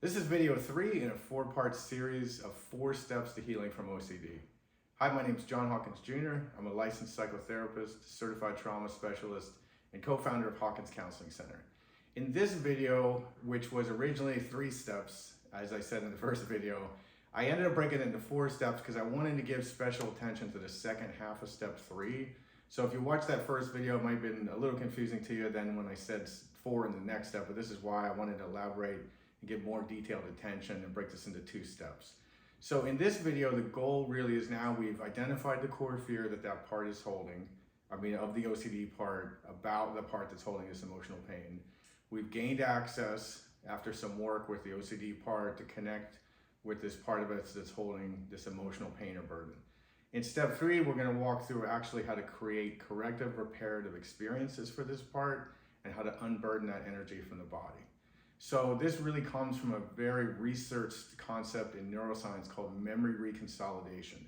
This is video 3 in a 4-part series of 4 steps to healing from OCD. Hi, my name is John Hawkins Jr. I'm a licensed psychotherapist, certified trauma specialist, and co-founder of Hawkins Counseling Center. In this video, which was originally 3 steps, as I said in the first video, I ended up breaking it into 4 steps because I wanted to give special attention to the second half of step 3. So if you watched that first video, it might have been a little confusing to you then when I said 4 in the next step, but this is why I wanted to elaborate and give more detailed attention and break this into 2 steps. So in this video, the goal really is now we've identified the core fear that part is holding, of the OCD part, about the part that's holding this emotional pain. We've gained access after some work with the OCD part to connect with this part of it that's holding this emotional pain or burden. In step 3, we're going to walk through actually how to create corrective reparative experiences for this part and how to unburden that energy from the body. So this really comes from a very researched concept in neuroscience called memory reconsolidation.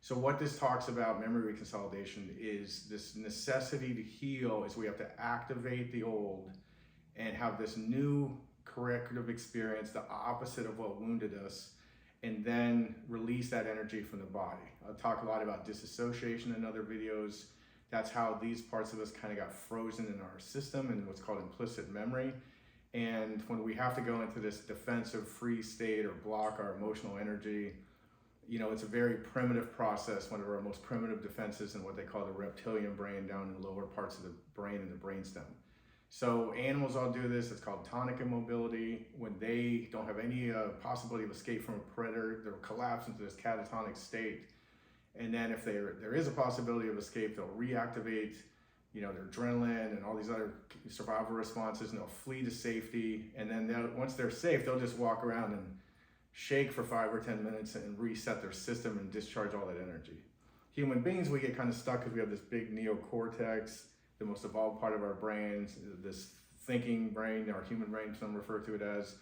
So what this talks about, memory reconsolidation, is this necessity to heal is we have to activate the old and have this new corrective experience, the opposite of what wounded us, and then release that energy from the body. I'll talk a lot about disassociation in other videos. That's how these parts of us kind of got frozen in our system in what's called implicit memory. And when we have to go into this defensive free state or block our emotional energy, it's a very primitive process, one of our most primitive defenses in what they call the reptilian brain down in the lower parts of the brain and the brainstem. So animals all do this. It's called tonic immobility. When they don't have any possibility of escape from a predator, they'll collapse into this catatonic state. And then if there is a possibility of escape, they'll reactivate their adrenaline and all these other survival responses, and they'll flee to safety. And then once they're safe, they'll just walk around and shake for 5 or 10 minutes and reset their system and discharge all that energy. Human beings, we get kind of stuck because we have this big neocortex, the most evolved part of our brains, this thinking brain, our human brain, some refer to it as,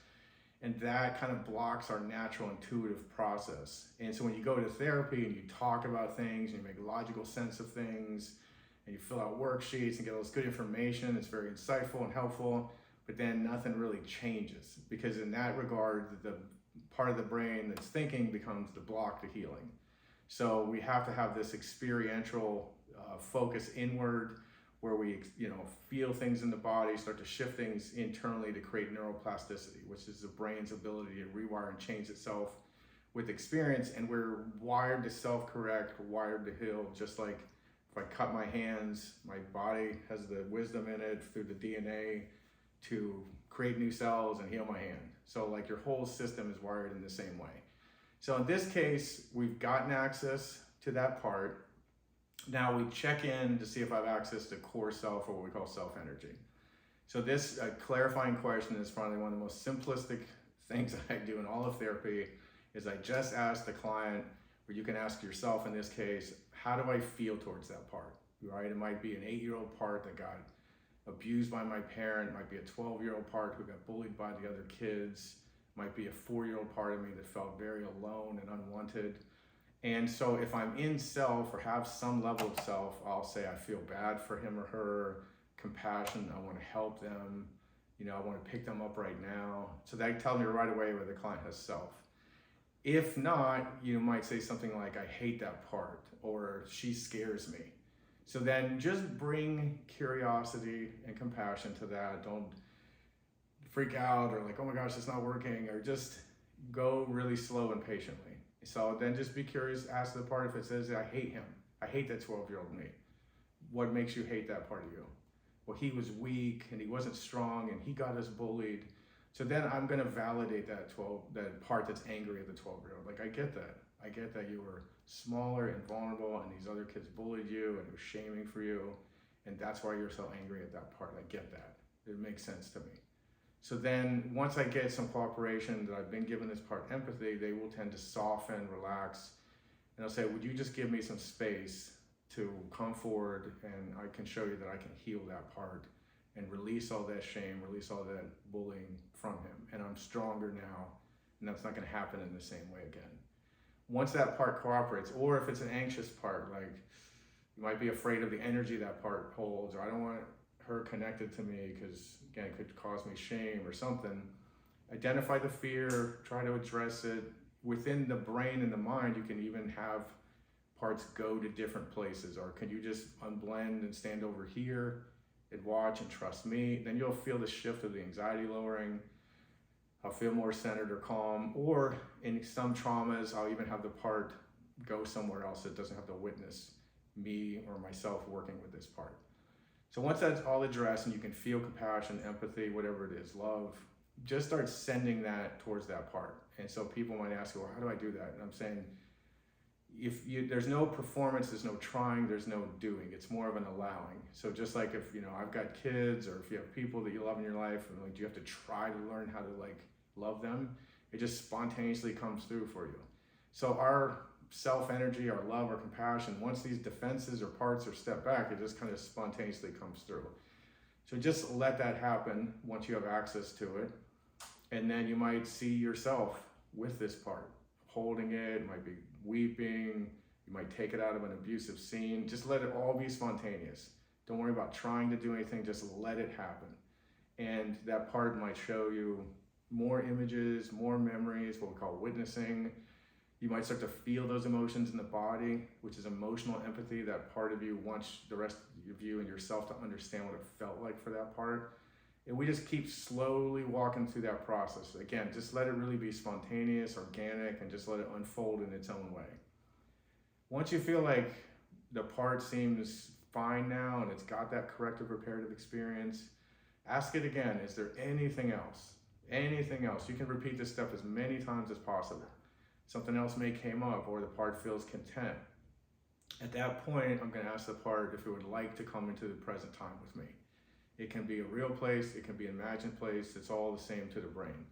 and that kind of blocks our natural intuitive process. And so when you go to therapy and you talk about things and you make logical sense of things, and you fill out worksheets and get all this good information, it's very insightful and helpful, but then nothing really changes, because in that regard, the part of the brain that's thinking becomes the block to healing. So we have to have this experiential focus inward, where we feel things in the body, start to shift things internally to create neuroplasticity, which is the brain's ability to rewire and change itself with experience. And we're wired to self-correct, wired to heal, just like if I cut my hands, my body has the wisdom in it through the DNA to create new cells and heal my hand. So like your whole system is wired in the same way. So in this case, we've gotten access to that part. Now we check in to see if I have access to core self, or what we call self-energy. So this clarifying question is probably one of the most simplistic things I do in all of therapy, is I just ask the client, or you can ask yourself in this case, how do I feel towards that part, right? It might be an 8-year-old part that got abused by my parent. It might be a 12-year-old part who got bullied by the other kids. It might be a 4-year-old part of me that felt very alone and unwanted. And so if I'm in self or have some level of self, I'll say I feel bad for him or her, compassion, I want to help them, I want to pick them up right now. So that tells me right away where the client has self. If not, you might say something like, I hate that part, or she scares me. So then just bring curiosity and compassion to that. Don't freak out or like, oh my gosh, it's not working, or just go really slow and patiently. So then just be curious, ask the part if it says, I hate him. I hate that 12-year-old me. What makes you hate that part of you? Well, he was weak and he wasn't strong and he got us bullied. So then I'm going to validate that part that's angry at the 12-year-old. Like, I get that. I get that you were smaller and vulnerable and these other kids bullied you and it was shaming for you. And that's why you're so angry at that part. I get that. It makes sense to me. So then once I get some cooperation that I've been given this part empathy, they will tend to soften, relax. And I'll say, would you just give me some space to come forward and I can show you that I can heal that part and release all that shame, release all that bullying from him. And I'm stronger now, and that's not gonna happen in the same way again. Once that part cooperates, or if it's an anxious part, like you might be afraid of the energy that part holds, or I don't want her connected to me because, again, it could cause me shame or something, Identify the fear, try to address it. Within the brain and the mind, you can even have parts go to different places, or can you just unblend and stand over here and watch and trust me? Then you'll feel the shift of the anxiety lowering. I'll feel more centered or calm, or in some traumas, I'll even have the part go somewhere else that doesn't have to witness me or myself working with this part. So once that's all addressed and you can feel compassion, empathy, whatever it is, love, just start sending that towards that part. And so people might ask, well, how do I do that? And I'm saying, there's no performance, there's no trying, there's no doing. It's more of an allowing. So just like if, I've got kids, or if you have people that you love in your life, and like, do you have to try to learn how to love them? It just spontaneously comes through for you. So our self-energy, our love, our compassion, once these defenses or parts are stepped back, it just kind of spontaneously comes through. So just let that happen once you have access to it. And then you might see yourself with this part, holding it might be weeping, you might take it out of an abusive scene. Just let it all be spontaneous. Don't worry about trying to do anything, just let it happen. And that part might show you more images, more memories, what we call witnessing. You might start to feel those emotions in the body, which is emotional empathy. That part of you wants the rest of you and yourself to understand what it felt like for that part. And we just keep slowly walking through that process. Again, just let it really be spontaneous, organic, and just let it unfold in its own way. Once you feel like the part seems fine now and it's got that corrective reparative experience, ask it again. Is there anything else? Anything else? You can repeat this stuff as many times as possible. Something else may come up, or the part feels content. At that point, I'm going to ask the part if it would like to come into the present time with me. It can be a real place, it can be an imagined place, it's all the same to the brain.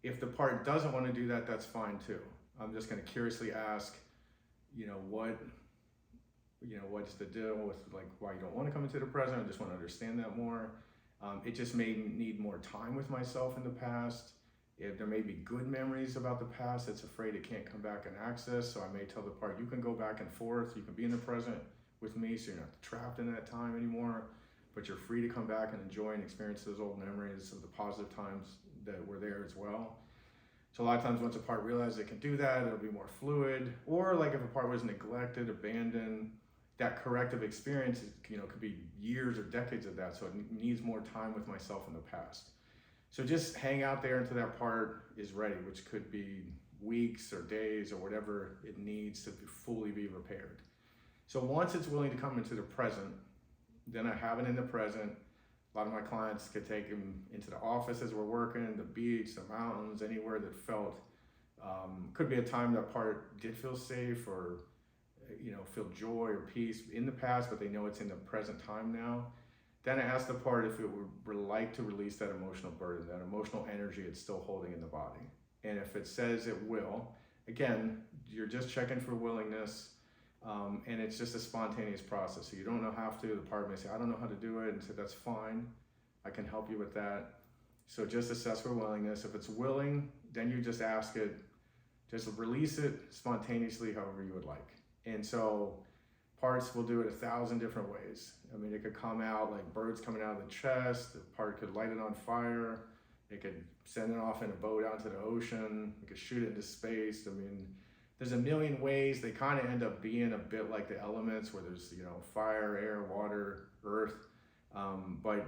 If the part doesn't want to do that, that's fine too. I'm just going to curiously ask, what's the deal with why you don't want to come into the present? I just want to understand that more. It just may need more time with myself in the past. If there may be good memories about the past, it's afraid it can't come back and access. So I may tell the part, you can go back and forth, you can be in the present with me, so you're not trapped in that time anymore, but you're free to come back and enjoy and experience those old memories of the positive times that were there as well. So a lot of times once a part realizes it can do that, it'll be more fluid. Or like if a part was neglected, abandoned, that corrective experience, could be years or decades of that. So it needs more time with myself in the past. So just hang out there until that part is ready, which could be weeks or days or whatever it needs to fully be repaired. So once it's willing to come into the present, then I have it in the present. A lot of my clients could take them into the office as we're working, the beach, the mountains, anywhere that felt, could be a time that part did feel safe, or feel joy or peace in the past, but they know it's in the present time now. Then I ask the part if it would like to release that emotional burden, that emotional energy it's still holding in the body. And if it says it will, again, you're just checking for willingness, and it's just a spontaneous process. So you don't have to. The part may say, I don't know how to do it, and say, that's fine. I can help you with that. So just assess for willingness. If it's willing, then you just ask it, just release it spontaneously however you would like. And so parts will do it 1,000 different ways. I mean, it could come out like birds coming out of the chest. The part could light it on fire. It could send it off in a boat out to the ocean. It could shoot it into space. I mean, there's a million ways. They kind of end up being a bit like the elements, where there's, fire, air, water, earth, but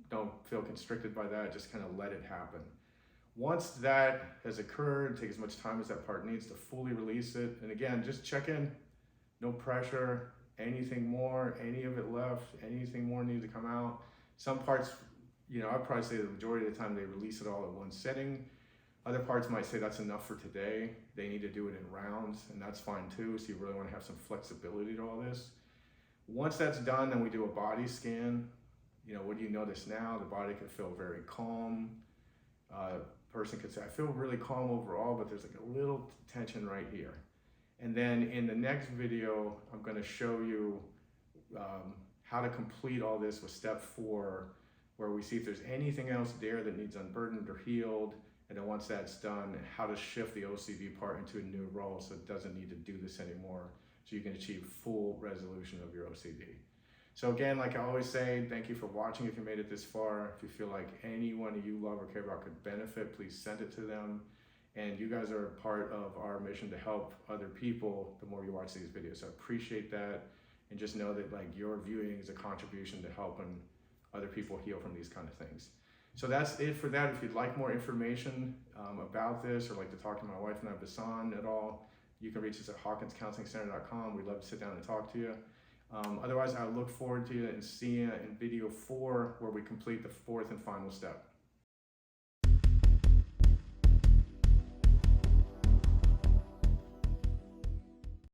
don't feel constricted by that. Just kind of let it happen. Once that has occurred, take as much time as that part needs to fully release it. And again, just check in. No pressure, anything more, any of it left, anything more needs to come out. Some parts, I'd probably say the majority of the time they release it all at one sitting. Other parts might say that's enough for today. They need to do it in rounds, and that's fine too. So you really want to have some flexibility to all this. Once that's done, then we do a body scan. What do you notice now? The body could feel very calm. Person could say, I feel really calm overall, but there's a little tension right here. And then in the next video, I'm going to show you how to complete all this with step 4, where we see if there's anything else there that needs unburdened or healed. And then once that's done, how to shift the OCD part into a new role so it doesn't need to do this anymore, so you can achieve full resolution of your OCD. So again, like I always say, thank you for watching. If you made it this far, if you feel like anyone you love or care about could benefit, please send it to them. And you guys are a part of our mission to help other people the more you watch these videos. So I appreciate that. And just know that like your viewing is a contribution to helping other people heal from these kind of things. So that's it for that. If you'd like more information about this, or like to talk to my wife and I, Bissan, at all, you can reach us at hawkinscounselingcenter.com. We'd love to sit down and talk to you. Otherwise, I look forward to you and seeing you in video 4, where we complete the 4th and final step.